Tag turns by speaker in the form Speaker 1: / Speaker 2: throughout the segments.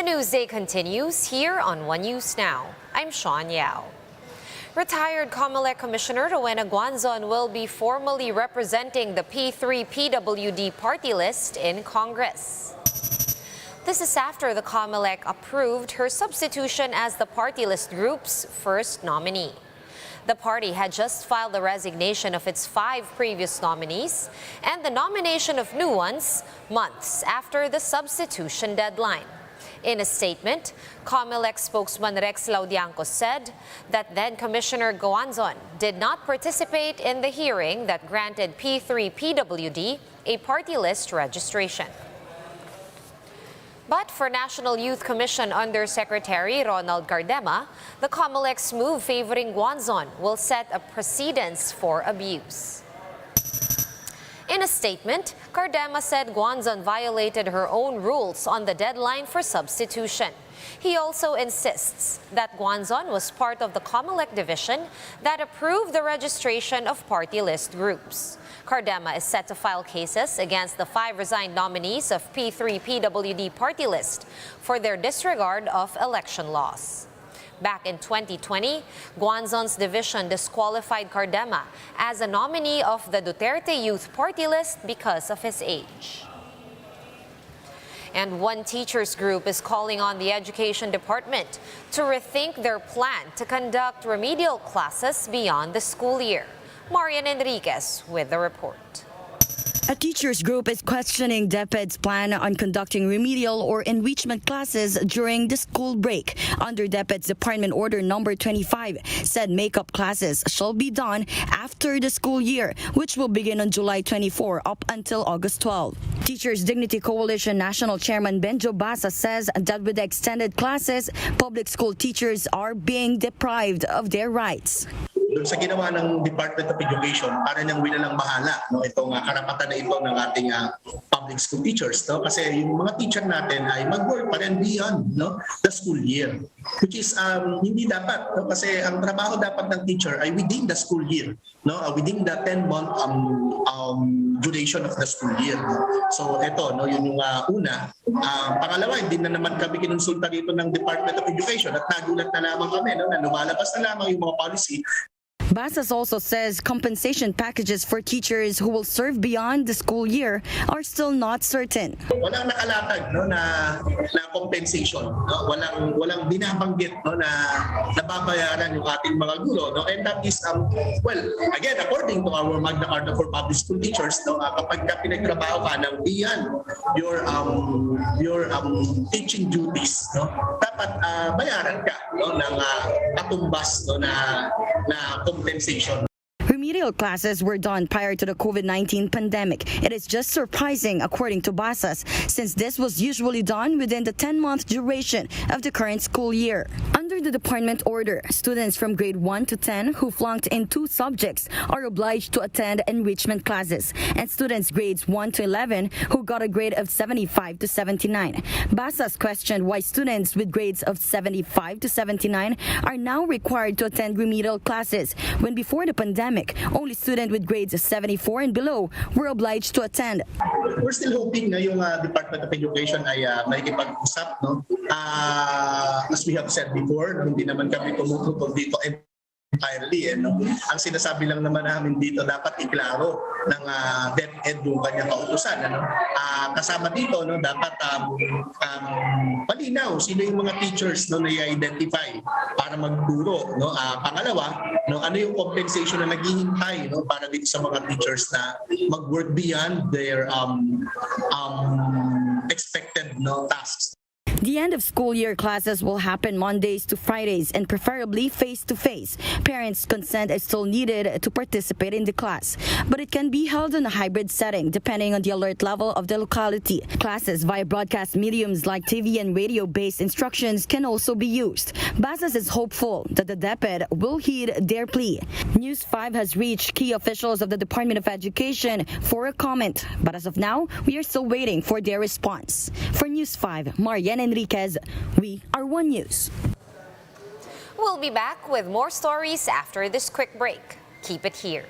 Speaker 1: Newsday continues here on One News Now. I'm Sean Yao. Retired COMELEC Commissioner Rowena Guanzon will be formally representing the P3 PWD party list in Congress. This is after the COMELEC approved her substitution as the party list group's first nominee. The party had just filed the resignation of its 5 previous nominees and the nomination of new ones months after the substitution deadline. In a statement, COMELEC spokesman Rex Laudianco said that then Commissioner Guanzon did not participate in the hearing that granted P3 PWD a party list registration. But for National Youth Commission Undersecretary Ronald Cardema, the COMELEC's move favoring Guanzon will set a precedence for abuse. In a statement, Cardema said Guanzon violated her own rules on the deadline for substitution. He also insists that Guanzon was part of the COMELEC division that approved the registration of party list groups. Cardema is set to file cases against the 5 resigned nominees of P3 PWD party list for their disregard of election laws. Back in 2020, Guanzon's division disqualified Cardema as a nominee of the Duterte Youth Party list because of his age. And one teachers group is calling on the Education Department to rethink their plan to conduct remedial classes beyond the school year. Marian Enriquez with the report.
Speaker 2: A teachers group is questioning DepEd's plan on conducting remedial or enrichment classes during the school break. Under DepEd's Department Order Number 25, said makeup classes shall be done after the school year, which will begin on July 24 up until August 12. Teachers Dignity Coalition National Chairman BENJO BASAS says that with the extended classes, public school teachers are being deprived of their rights.
Speaker 3: Doon sa ginawa ng Department of Education, para niyang winalang bahala itong karapatan na ito ng ating public school teachers, kasi yung mga teacher natin ay mag-work pa rin beyond the school year, which is hindi dapat, kasi ang trabaho dapat ng teacher ay within the school year, within the 10-month duration of the school year. So ito, yun yung una. Pangalawa, hindi na naman kami kinonsulta dito ng Department of Education at nagulat na lamang kami na lumalabas na lamang yung mga policy.
Speaker 2: BASAS also says compensation packages for teachers who will serve beyond the school year are still not certain.
Speaker 3: Walang nakalatag na compensation, walang binabanggit na nababayaran yung ating mga guro, and that is well, again, according to our Magna Carta for Public School Teachers, kapag ka pinagtrabaho ka ng beyond your teaching duties, dapat bayaran ka ng katumbas na compensation.
Speaker 2: Remedial classes were done prior to the COVID-19 pandemic. It is just surprising, according to BASAS, since this was usually done within the 10-month duration of the current school year. Under the department order, students from grade 1 to 10 who flunked in 2 subjects are obliged to attend enrichment classes, and students grades 1 to 11 who got a grade of 75 to 79. BASAS questioned why students with grades of 75 to 79 are now required to attend remedial classes when before the pandemic, only students with grades of 74 and below were obliged to attend.
Speaker 3: We're still hoping na yung Department of Education ay makikipag-usap, as we have said before, hindi naman kami tumututol dito entirely. Ang sinasabi lang naman namin dito, dapat iklaro ng DepEd yung kanyang kautusan. Kasama dito, dapat palinaw sino yung mga teachers na i-identify para magturo. Pangalawa, ano yung compensation na naghihintay para dito sa mga teachers na mag-work beyond their expected tasks.
Speaker 2: The end of school year classes will happen Mondays to Fridays and preferably face-to-face. Parents' consent is still needed to participate in the class, but it can be held in a hybrid setting depending on the alert level of the locality. Classes via broadcast mediums like TV and radio-based instructions can also be used. BASAS is hopeful that the DepEd will heed their plea. News 5 has reached key officials of the Department of Education for a comment, but as of now, we are still waiting for their response. For News 5, Marian Enriquez, we are One News.
Speaker 1: We'll be back with more stories after this quick break. Keep it here.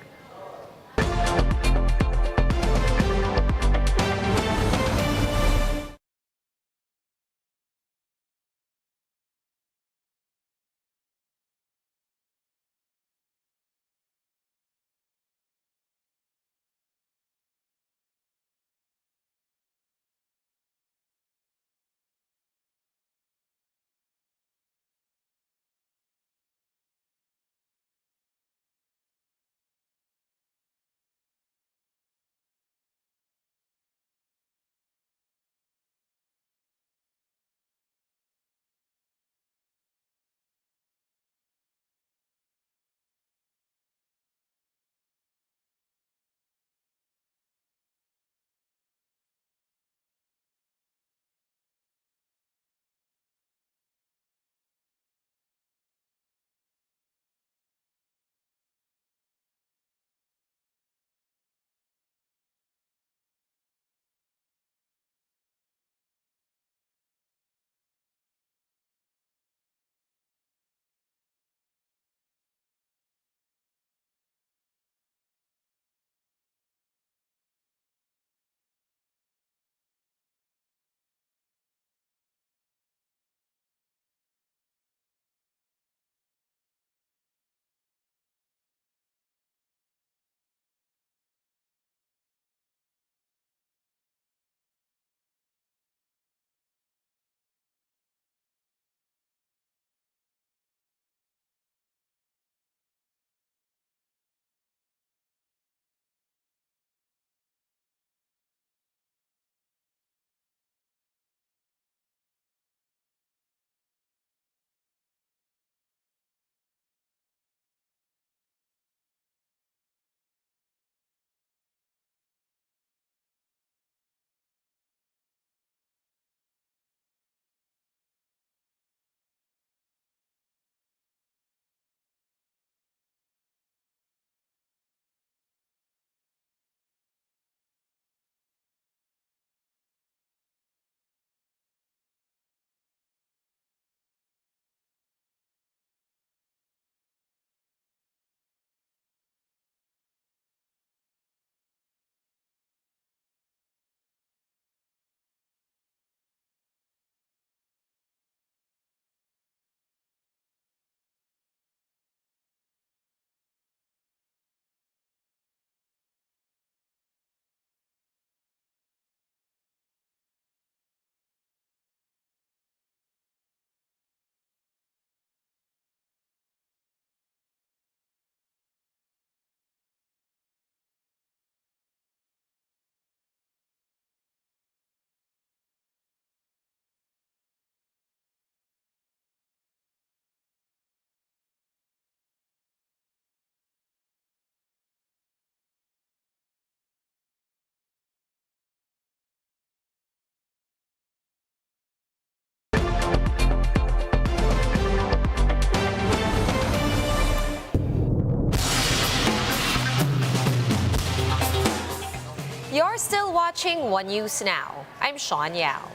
Speaker 1: You're still watching One News Now. I'm Sean Yao.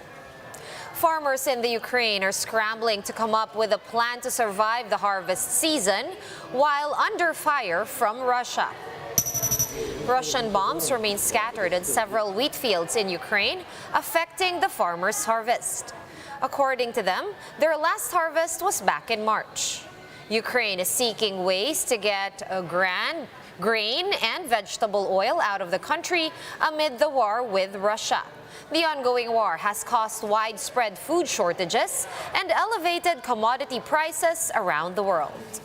Speaker 1: Farmers in the Ukraine are scrambling to come up with a plan to survive the harvest season while under fire from Russia. Russian bombs remain scattered in several wheat fields in Ukraine, affecting the farmers' harvest. According to them, their last harvest was back in March. Ukraine is seeking ways to get grain and vegetable oil out of the country amid the war with Russia. The ongoing war has caused widespread food shortages and elevated commodity prices around the world.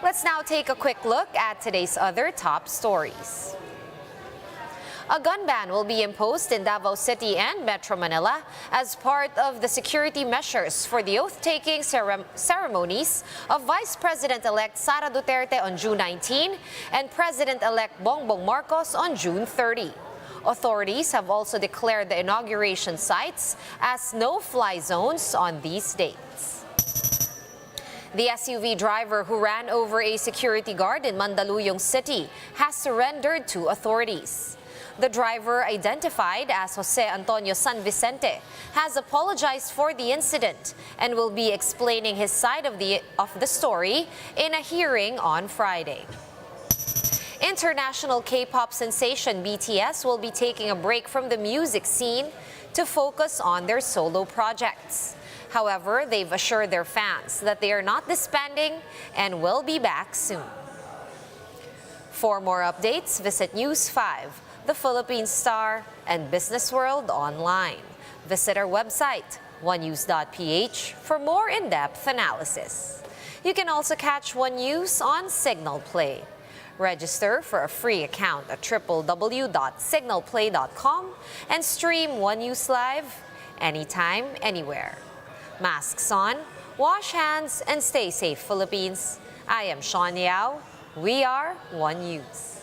Speaker 1: Let's now take a quick look at today's other top stories. A gun ban will be imposed in Davao City and Metro Manila as part of the security measures for the oath-taking ceremonies of Vice President-elect Sara Duterte on June 19 and President-elect Bongbong Marcos on June 30. Authorities have also declared the inauguration sites as no-fly zones on these dates. The SUV driver who ran over a security guard in Mandaluyong City has surrendered to authorities. The driver, identified as Jose Antonio San Vicente, has apologized for the incident and will be explaining his side of the story in a hearing on Friday. International K-pop sensation BTS will be taking a break from the music scene to focus on their solo projects. However, they've assured their fans that they are not disbanding and will be back soon. For more updates, visit News 5, The Philippine Star, and Business World online. Visit our website, onenews.ph, for more in-depth analysis. You can also catch One News on Signal Play. Register for a free account at www.signalplay.com and stream One News Live anytime, anywhere. Masks on, wash hands, and stay safe, Philippines. I am Sean Yao. We are One News.